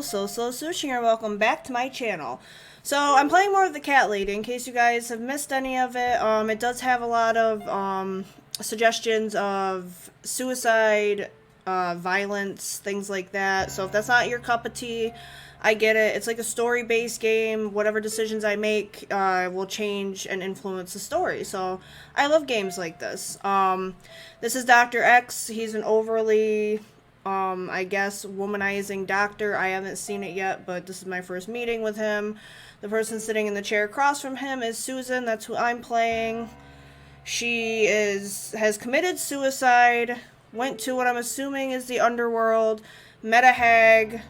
Slow Sushi, and welcome back to my channel. So I'm playing more of the Cat Lady. In case you guys have missed any of it, it does have a lot of suggestions of suicide, violence, things like that. So if that's not your cup of tea, I get it. It's like a story-based game. Whatever decisions I make will change and influence the story. So I love games like this. This is Dr. X. He's an overly I guess, womanizing doctor. I haven't seen it yet, but this is my first meeting with him. The person sitting in the chair across from him is Susan. That's who I'm playing. She has committed suicide, went to what I'm assuming is the underworld, met a hag,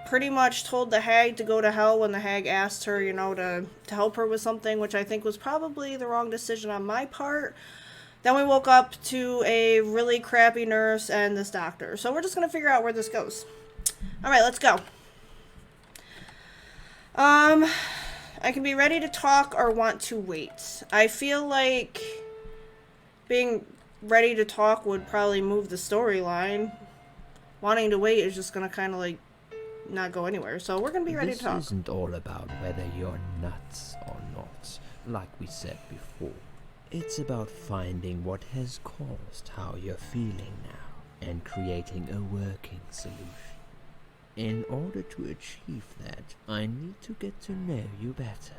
pretty much told the hag to go to hell when the hag asked her, to help her with something, which I think was probably the wrong decision on my part. Then we woke up to a really crappy nurse and this doctor. So we're just going to figure out where this goes. Alright, let's go. I can be ready to talk or want to wait. I feel like being ready to talk would probably move the storyline. Wanting to wait is just going to kind of like not go anywhere. So we're going to be ready to talk. This isn't all about whether you're nuts or not, like we said before. It's about finding what has caused how you're feeling now and creating a working solution. In order to achieve that, I need to get to know you better.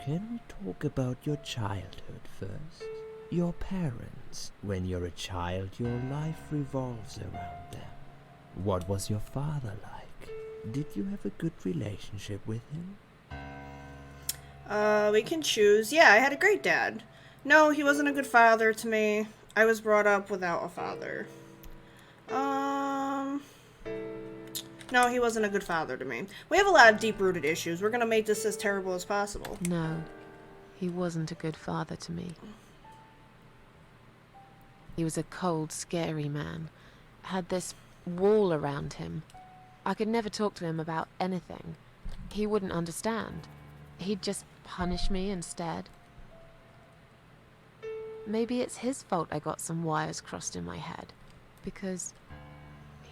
Can we talk about your childhood first? Your parents. When you're a child, your life revolves around them. What was your father like? Did you have a good relationship with him? We can choose. Yeah, I had a great dad. No, he wasn't a good father to me. I was brought up without a father. No, he wasn't a good father to me. We have a lot of deep-rooted issues. We're gonna make this as terrible as possible. No, he wasn't a good father to me. He was a cold, scary man. Had this wall around him. I could never talk to him about anything. He wouldn't understand. He'd just punish me instead. Maybe it's his fault I got some wires crossed in my head, because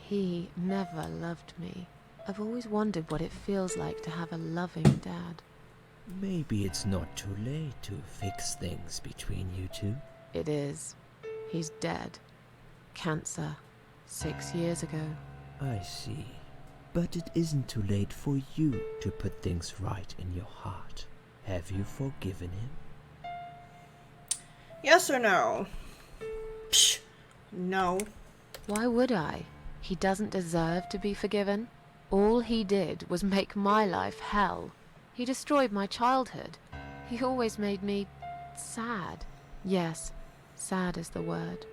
he never loved me. I've always wondered what it feels like to have a loving dad. Maybe it's not too late to fix things between you two. It is. He's dead. Cancer. 6 years ago. I see. But it isn't too late for you to put things right in your heart. Have you forgiven him? Yes or no? Psh, no. Why would I? He doesn't deserve to be forgiven. All he did was make my life hell. He destroyed my childhood. He always made me sad. Yes, sad is the word.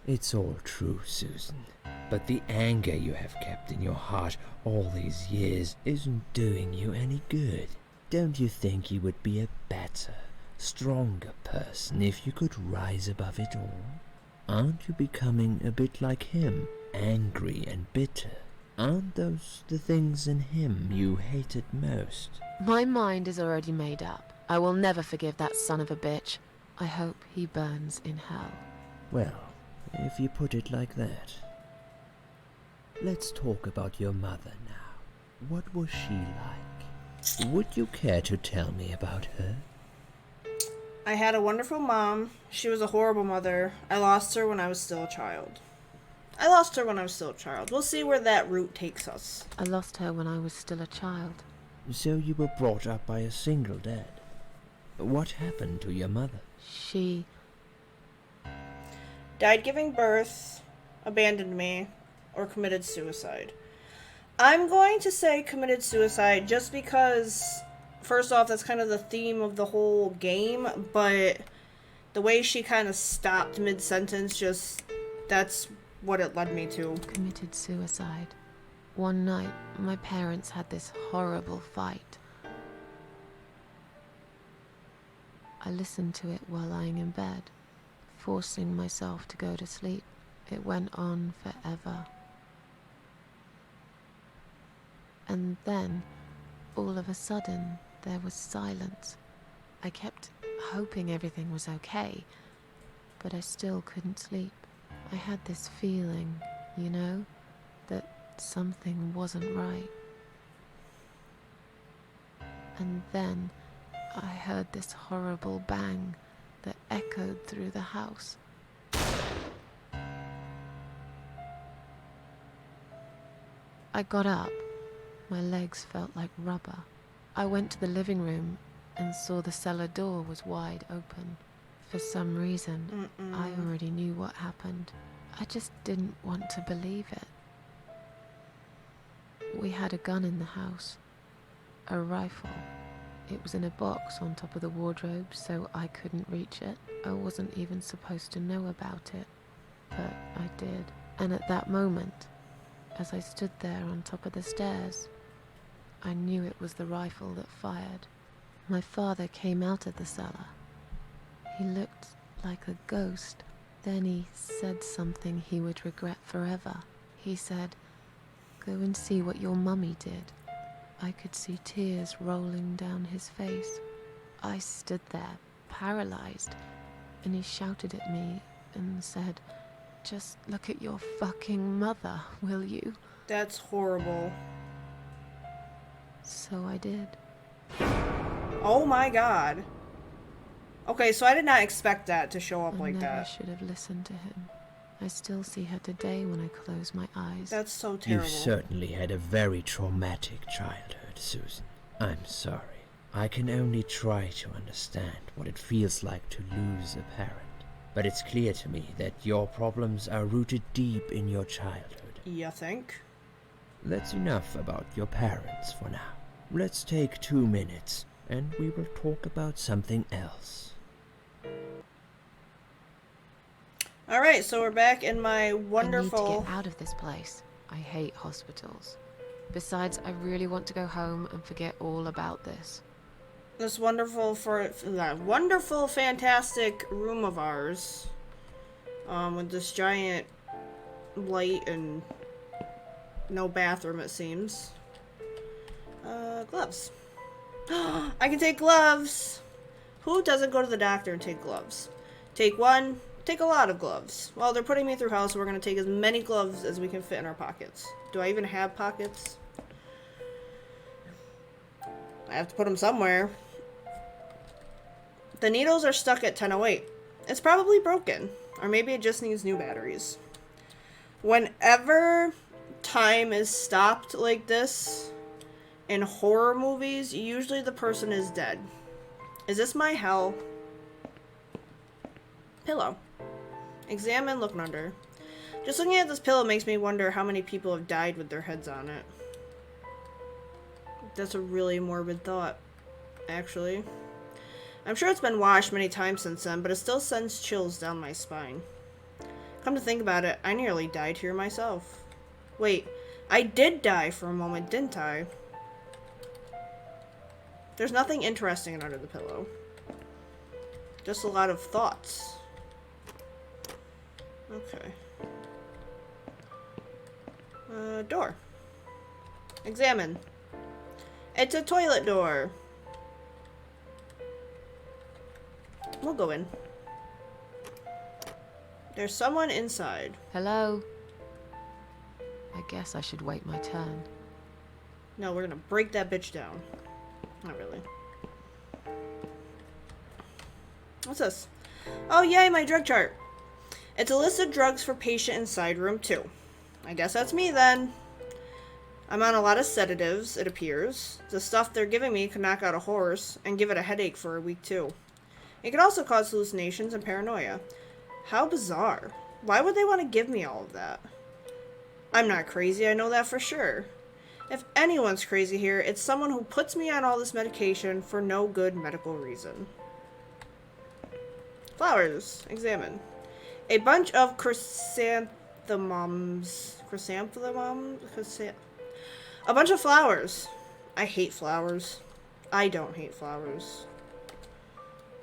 It's all true, Susan. But the anger you have kept in your heart all these years isn't doing you any good. Don't you think you would be a better, stronger person if you could rise above it all? Aren't you becoming a bit like him, angry and bitter? Aren't those the things in him you hated most? My mind is already made up. I will never forgive that son of a bitch. I hope he burns in hell. Well, if you put it like that. Let's talk about your mother now. What was she like? Would you care to tell me about her? I had a wonderful mom. She was a horrible mother. I lost her when I was still a child. We'll see where that route takes us. I lost her when I was still a child. So you were brought up by a single dad. What happened to your mother? She... died giving birth, abandoned me, or committed suicide. I'm going to say committed suicide just because, first off, that's kind of the theme of the whole game, but the way she kind of stopped mid-sentence, that's what it led me to. Committed suicide. One night, my parents had this horrible fight. I listened to it while lying in bed, forcing myself to go to sleep. It went on forever. And then, all of a sudden, there was silence. I kept hoping everything was okay, but I still couldn't sleep. I had this feeling, that something wasn't right. And then I heard this horrible bang that echoed through the house. I got up. My legs felt like rubber. I went to the living room and saw the cellar door was wide open. For some reason, I already knew what happened. I just didn't want to believe it. We had a gun in the house. A rifle. It was in a box on top of the wardrobe, so I couldn't reach it. I wasn't even supposed to know about it, but I did. And at that moment, as I stood there on top of the stairs, I knew it was the rifle that fired. My father came out of the cellar. He looked like a ghost. Then he said something he would regret forever. He said, "Go and see what your mummy did." I could see tears rolling down his face. I stood there, paralyzed, and he shouted at me and said, "Just look at your fucking mother, will you?" That's horrible. So I did. Oh my god. Okay, so I did not expect that to show up I like never that. should have listened to him. I still see her today when I close my eyes. That's so You terrible. certainly had a very traumatic childhood, Susan. I'm sorry. I can only try to understand what it feels like to lose a parent. But it's clear to me that your problems are rooted deep in your childhood. You think? That's enough about your parents for now. Let's take 2 minutes, and we will talk about something else. Alright, so we're back in my I wonderful... need to get out of this place. I hate hospitals. Besides, I really want to go home and forget all about this. This wonderful, fantastic room of ours. With this giant light and no bathroom, it seems. Gloves. I can take gloves! Who doesn't go to the doctor and take gloves? Take one, take a lot of gloves. Well, they're putting me through hell, so we're going to take as many gloves as we can fit in our pockets. Do I even have pockets? I have to put them somewhere. The needles are stuck at 1008. It's probably broken. Or maybe it just needs new batteries. Whenever time is stopped like this in horror movies, usually the person is dead. Is this my hell? Pillow. Examine, look under. Just looking at this pillow makes me wonder how many people have died with their heads on it. That's a really morbid thought, actually. I'm sure it's been washed many times since then, but it still sends chills down my spine. Come to think about it, I nearly died here myself. Wait, I did die for a moment, didn't I? There's nothing interesting under the pillow. Just a lot of thoughts. Okay. Door. Examine. It's a toilet door. We'll go in. There's someone inside. Hello? I guess I should wait my turn. No, we're gonna break that bitch down. Not really. What's this? Oh, yay, my drug chart. It's a list of drugs for patient inside room 2. I guess that's me then. I'm on a lot of sedatives, it appears. The stuff they're giving me could knock out a horse and give it a headache for a week too. It could also cause hallucinations and paranoia. How bizarre. Why would they want to give me all of that? I'm not crazy, I know that for sure. If anyone's crazy here, it's someone who puts me on all this medication for no good medical reason. Flowers. Examine. A bunch of chrysanthemums. A bunch of flowers. I hate flowers. I don't hate flowers.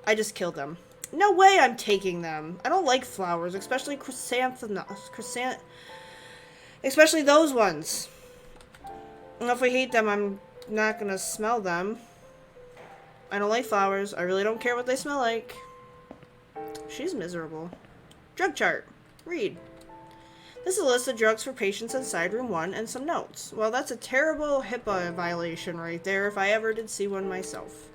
I just killed them. No way I'm taking them. I don't like flowers, especially especially those ones. And if I hate them, I'm not gonna smell them. I don't like flowers. I really don't care what they smell like. She's miserable. Drug chart. Read. This is a list of drugs for patients inside room 1 and some notes. Well, that's a terrible HIPAA violation right there if I ever did see one myself.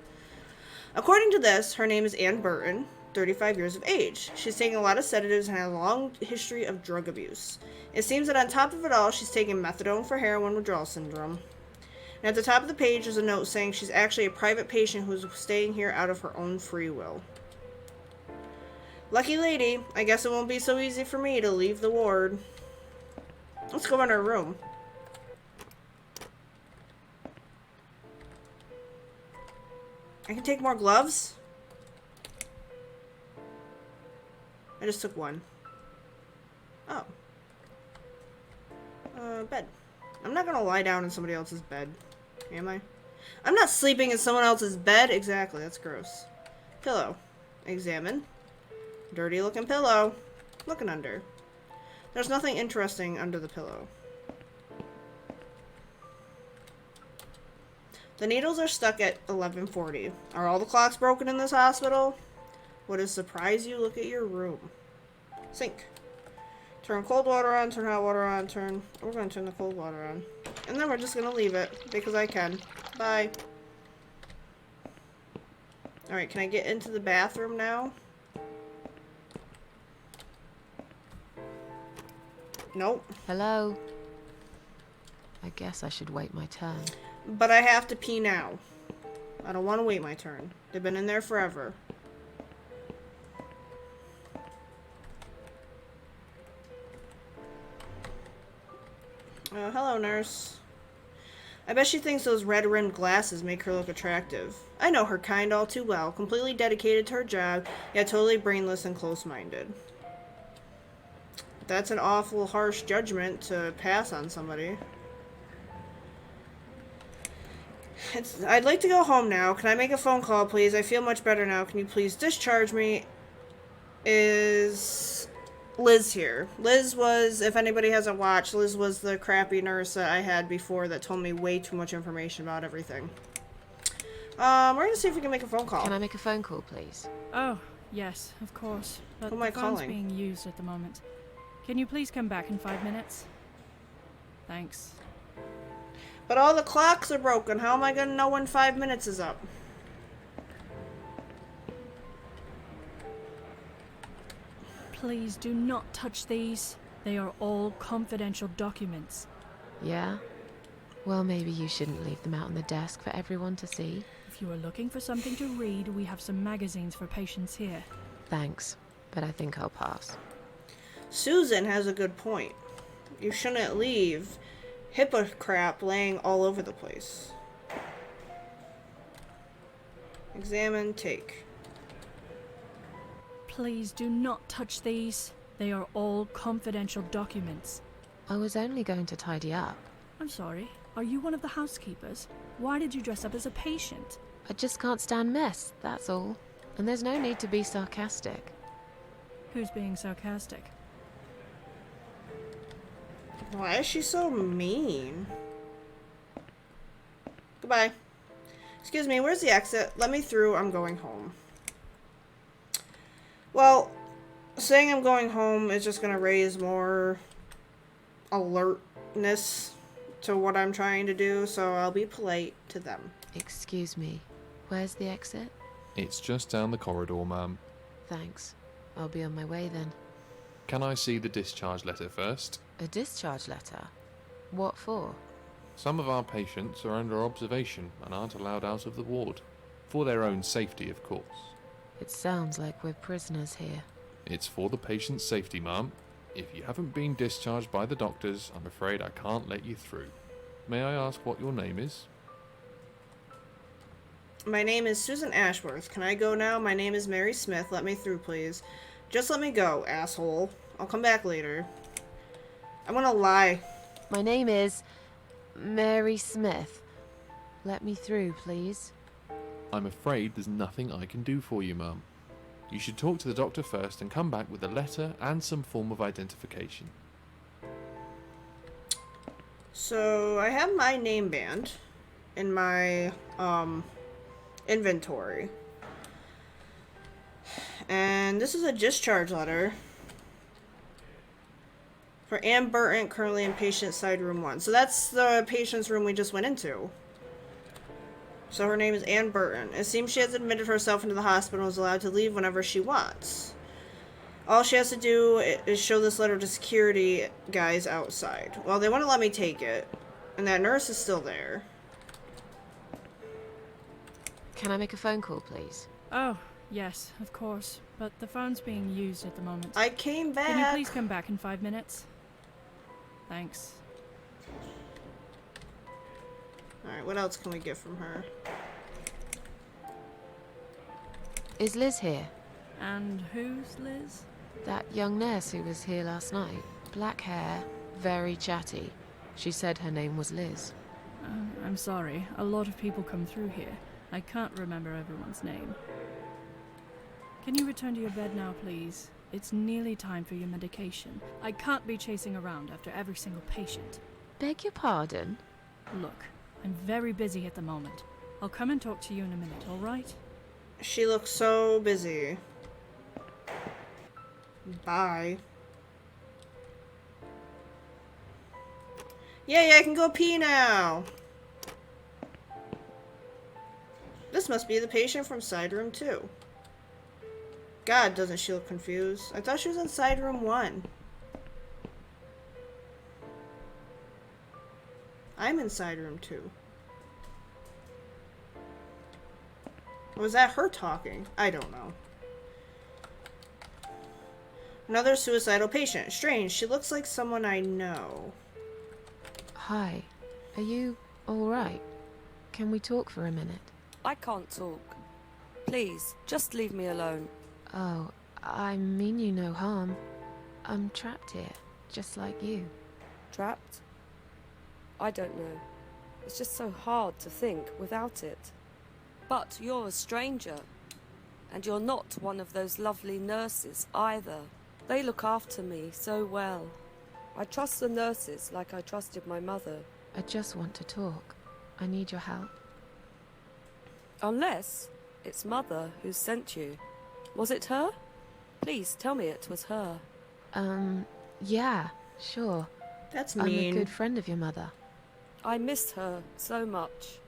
According to this, her name is Ann Burton, 35 years of age. She's taken a lot of sedatives and has a long history of drug abuse. It seems that on top of it all, she's taking methadone for heroin withdrawal syndrome. And at the top of the page is a note saying she's actually a private patient who's staying here out of her own free will. Lucky lady, I guess it won't be so easy for me to leave the ward. Let's go in her room. I can take more gloves? I just took one. Oh. Bed. I'm not gonna lie down in somebody else's bed. Am I? I'm not sleeping in someone else's bed. Exactly, that's gross. Pillow. Examine. Dirty looking pillow. Looking under. There's nothing interesting under the pillow. The needles are stuck at 11:40. Are all the clocks broken in this hospital? Would it surprise you? Look at your room. Sink. Turn cold water on, turn hot water on, we're going to turn the cold water on. And then we're just going to leave it, because I can. Bye. Alright, can I get into the bathroom now? Nope. Hello? I guess I should wait my turn. But I have to pee now. I don't want to wait my turn. They've been in there forever. Hello, nurse. I bet she thinks those red-rimmed glasses make her look attractive. I know her kind all too well, completely dedicated to her job, yet totally brainless and close-minded. That's an awful harsh judgment to pass on somebody. I'd like to go home now. Can I make a phone call, please? I feel much better now. Can you please discharge me? Is Liz here? Liz was, if anybody hasn't watched, Liz was the crappy nurse that I had before that told me way too much information about everything. We're gonna see if we can make a phone call. Can I make a phone call, please? Oh, yes, of course. But Who am I the phone's calling? being used at the moment. Can you please come back in 5 minutes? Thanks. But all the clocks are broken. How am I gonna know when 5 minutes is up? Please do not touch these. They are all confidential documents. Yeah? Well, maybe you shouldn't leave them out on the desk for everyone to see. If you are looking for something to read, we have some magazines for patients here. Thanks, but I think I'll pass. Susan has a good point. You shouldn't leave HIPAA crap laying all over the place. Examine, take. Please do not touch these. They are all confidential documents. I was only going to tidy up. I'm sorry. Are you one of the housekeepers? Why did you dress up as a patient? I just can't stand mess, that's all. And there's no need to be sarcastic. Who's being sarcastic? Why is she so mean? Goodbye. Excuse me, where's the exit? Let me through, I'm going home. Well, saying I'm going home is just gonna raise more alertness to what I'm trying to do, so I'll be polite to them. Excuse me, where's the exit? It's just down the corridor, ma'am. Thanks. I'll be on my way then. Can I see the discharge letter first? A discharge letter? What for? Some of our patients are under observation and aren't allowed out of the ward. For their own safety, of course. It sounds like we're prisoners here. It's for the patient's safety, ma'am. If you haven't been discharged by the doctors, I'm afraid I can't let you through. May I ask what your name is? My name is Susan Ashworth. Can I go now? My name is Mary Smith. Let me through, please. Just let me go, asshole. I'll come back later. I'm gonna lie. My name is Mary Smith. Let me through, please. I'm afraid there's nothing I can do for you, ma'am. You should talk to the doctor first and come back with a letter and some form of identification. So, I have my name band in my, inventory. And this is a discharge letter For Ann Burton, currently in patient side room 1. So that's the patient's room we just went into. So her name is Ann Burton. It seems she has admitted herself into the hospital and is allowed to leave whenever she wants. All she has to do is show this letter to security guys outside. Well, they wouldn't let me take it. And that nurse is still there. Can I make a phone call, please? Oh, yes, of course. But the phone's being used at the moment. I came back. Can you please come back in 5 minutes? Thanks. Alright, what else can we get from her? Is Liz here? And who's Liz? That young nurse who was here last night. Black hair, very chatty. She said her name was Liz. I'm sorry. A lot of people come through here. I can't remember everyone's name. Can you return to your bed now, please? It's nearly time for your medication. I can't be chasing around after every single patient. Beg your pardon? Look, I'm very busy at the moment. I'll come and talk to you in a minute, alright? She looks so busy. Bye. Yay, I can go pee now! This must be the patient from side room 2. God, doesn't she look confused? I thought she was in side room 1. I'm in side room 2. Or was that her talking? I don't know. Another suicidal patient. Strange, she looks like someone I know. Hi. Are you alright? Can we talk for a minute? I can't talk. Please, just leave me alone. Oh, I mean you no harm. I'm trapped here, just like you. Trapped? I don't know. It's just so hard to think without it. But you're a stranger. And you're not one of those lovely nurses either. They look after me so well. I trust the nurses like I trusted my mother. I just want to talk. I need your help. Unless it's Mother who sent you. Was it her? Please tell me it was her. Yeah, sure. That's I'm a mean. good friend of your mother. I miss her so much.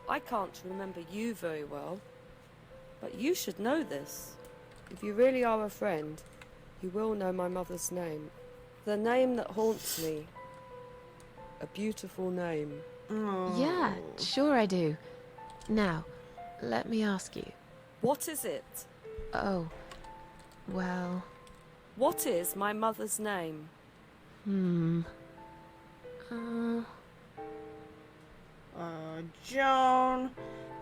I can't remember you very well. But you should know this. If you really are a friend, you will know my mother's name. The name that haunts me. A beautiful name. Oh. Yeah, sure I do. Now, let me ask you. What is it? Oh, well, What is my mother's name? Joan,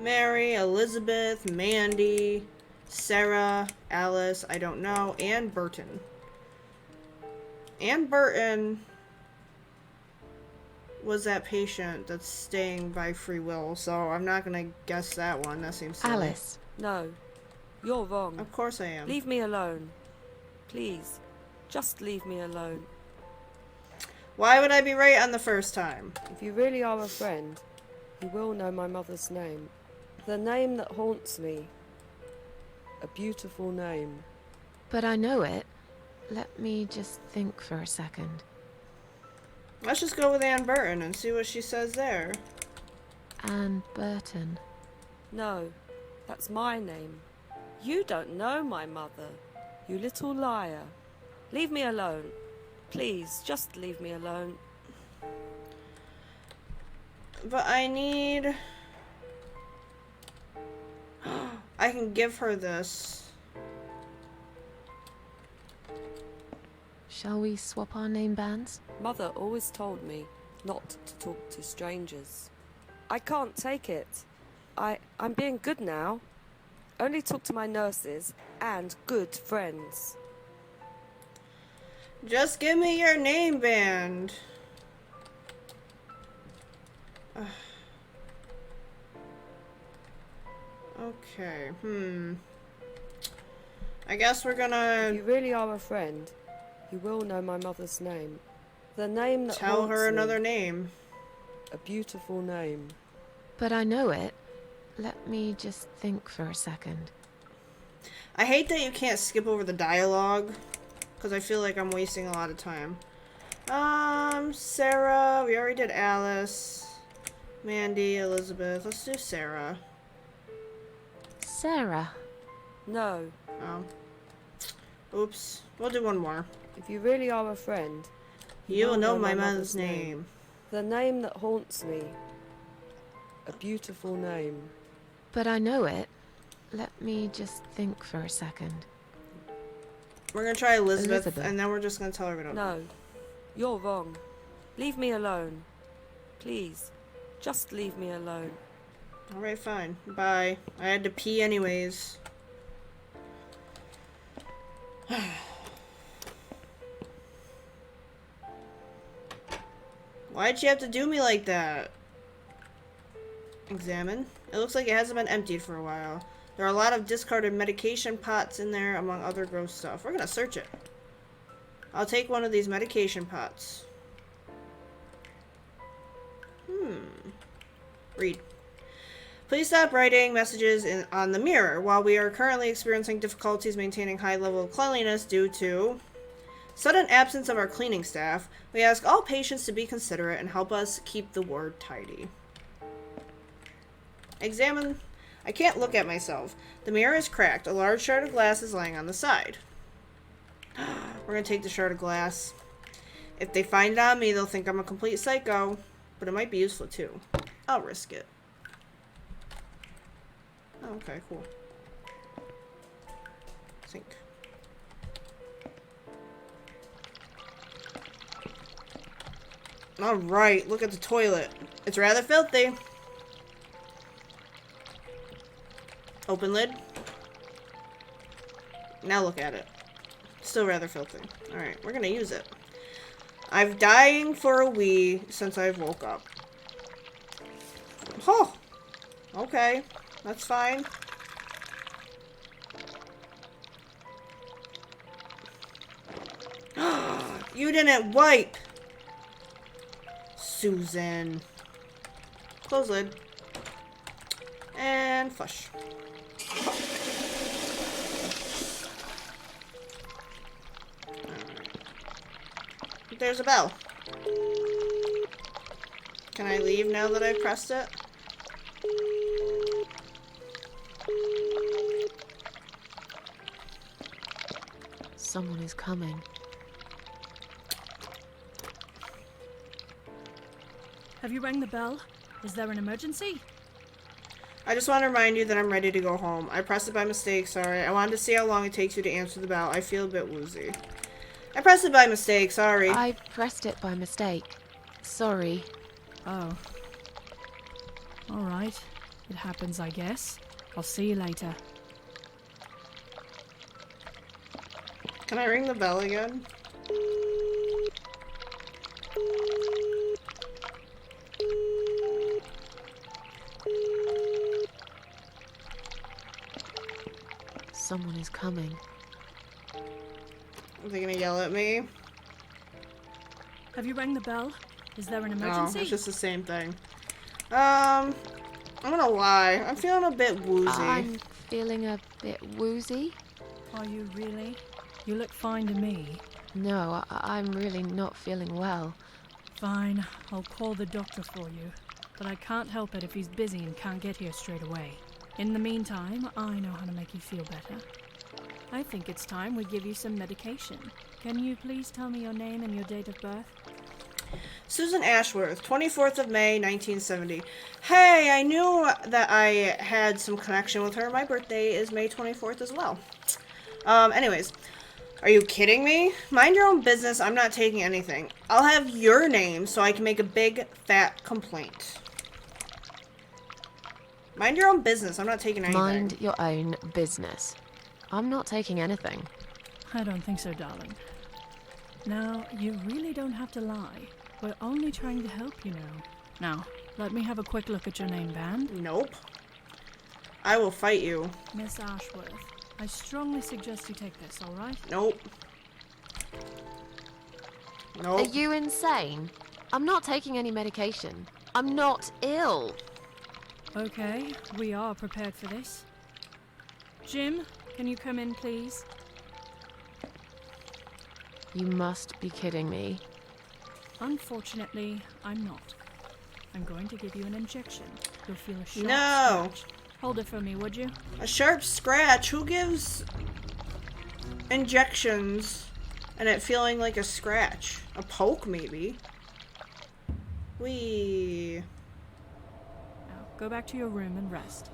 Mary, Elizabeth, Mandy, Sarah, Alice, I don't know, Ann Burton. Ann Burton was that patient that's staying by free will, so I'm not gonna guess that one. That seems silly. Alice. No, you're wrong. Of course I am. Leave me alone. Please, just leave me alone. Why would I be right on the first time? If you really are a friend, you will know my mother's name. The name that haunts me. A beautiful name. But I know it. Let me just think for a second. Let's just go with Ann Burton and see what she says there. Ann Burton. No, that's my name. You don't know my mother, you little liar. Leave me alone. Please, just leave me alone. But I need... I can give her this. Shall we swap our name bands? Mother always told me not to talk to strangers. I can't take it. I'm being good now. Only talk to my nurses and good friends. Just give me your name band. Okay, I guess we're If gonna you really are a friend, you will know my mother's name. The name that tell her haunts me. another name. A beautiful name. But I know it. Let me just think for a second. I hate that you can't skip over the dialogue, because I feel like I'm wasting a lot of time. Sarah. We already did Alice. Mandy, Elizabeth. Let's do Sarah. Sarah. No. Oh. Oops. We'll do one more. If you really are a friend, You will know my mother's name. The name that haunts me. A beautiful name. But I know it. Let me just think for a second. We're gonna try Elizabeth, Elizabeth. and then we're just gonna tell her we don't know. No. You're wrong. Leave me alone. Please. Just leave me alone. Alright, fine. Bye. I had to pee anyways. Why'd you have to do me like that? Examine. It looks like it hasn't been emptied for a while. There are a lot of discarded medication pots in there, among other gross stuff. We're gonna search it. I'll take one of these medication pots. Read. Please stop writing messages on the mirror. While we are currently experiencing difficulties maintaining high level of cleanliness due to sudden absence of our cleaning staff, we ask all patients to be considerate and help us keep the ward tidy. Examine. I can't look at myself. The mirror is cracked. A large shard of glass is lying on the side. We're gonna take the shard of glass. If they find it on me, they'll think I'm a complete psycho. But it might be useful too. I'll risk it. Oh, okay, cool. Sink. Alright, look at the toilet. It's rather filthy. Open lid. Now look at it. Still rather filthy. Alright, we're gonna use it. I've dying for a wee since I've woke up. Oh! Okay. That's fine. You didn't wipe! Susan. Close lid. And flush. There's a bell. Can I leave now that I've pressed it? Someone is coming. Have you rang the bell? Is there an emergency? I just want to remind you that I'm ready to go home. I pressed it by mistake, sorry. I wanted to see how long it takes you to answer the bell. I feel a bit woozy. I pressed it by mistake, sorry. I pressed it by mistake. Sorry. Oh. Alright. It happens, I guess. I'll see you later. Can I ring the bell again? Someone is coming. Are they gonna yell at me? Have you rang the bell? Is there an No, emergency? it's just the same thing. I'm gonna lie. I'm feeling a bit woozy. I'm feeling a bit woozy. Are you really? You look fine to me. No, I'm really not feeling well. Fine, I'll call the doctor for you. But I can't help it if he's busy and can't get here straight away. In the meantime, I know how to make you feel better. I think it's time we give you some medication. Can you please tell me your name and your date of birth? Susan Ashworth, 24th of May, 1970. Hey, I knew that I had some connection with her. My birthday is May 24th as well. Anyways. Are you kidding me? Mind your own business. I'm not taking anything. I'll have your name so I can make a big, fat complaint. Mind your own business. I'm not taking anything. Mind your own business. I'm not taking anything. I don't think so, darling. Now, you really don't have to lie. We're only trying to help you now. Now, let me have a quick look at your name band. Nope. I will fight you. Miss Ashworth, I strongly suggest you take this, alright? Nope. Nope. Are you insane? I'm not taking any medication. I'm not ill. Okay, we are prepared for this. Jim, can you come in, please? You must be kidding me. Unfortunately, I'm not. I'm going to give you an injection. You'll feel a sharp No. scratch. Hold it for me, would you? A sharp scratch? Who gives injections and it feeling like a scratch? A poke, maybe? Wee. Now, go back to your room and rest.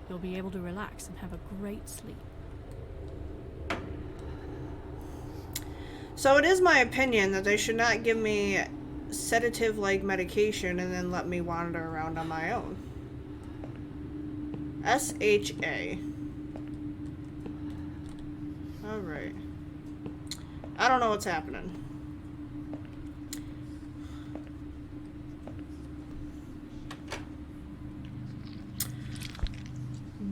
You'll be able to relax and have a great sleep. So it is my opinion that they should not give me sedative-like medication and then let me wander around on my own. SHA. Alright. I don't know what's happening.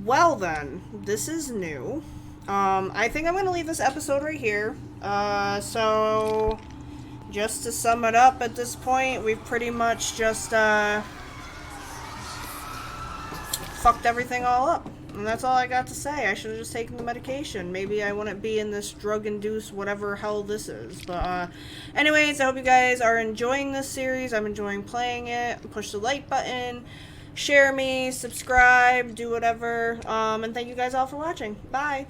Well then, this is new. I think I'm gonna leave this episode right here. So just to sum it up at this point, we've pretty much just fucked everything all up. And that's all I got to say. I should have just taken the medication. Maybe I wouldn't be in this drug-induced whatever hell this is. But anyways, I hope you guys are enjoying this series. I'm enjoying playing it. Push the like button. Share me, subscribe, do whatever. And thank you guys all for watching. Bye.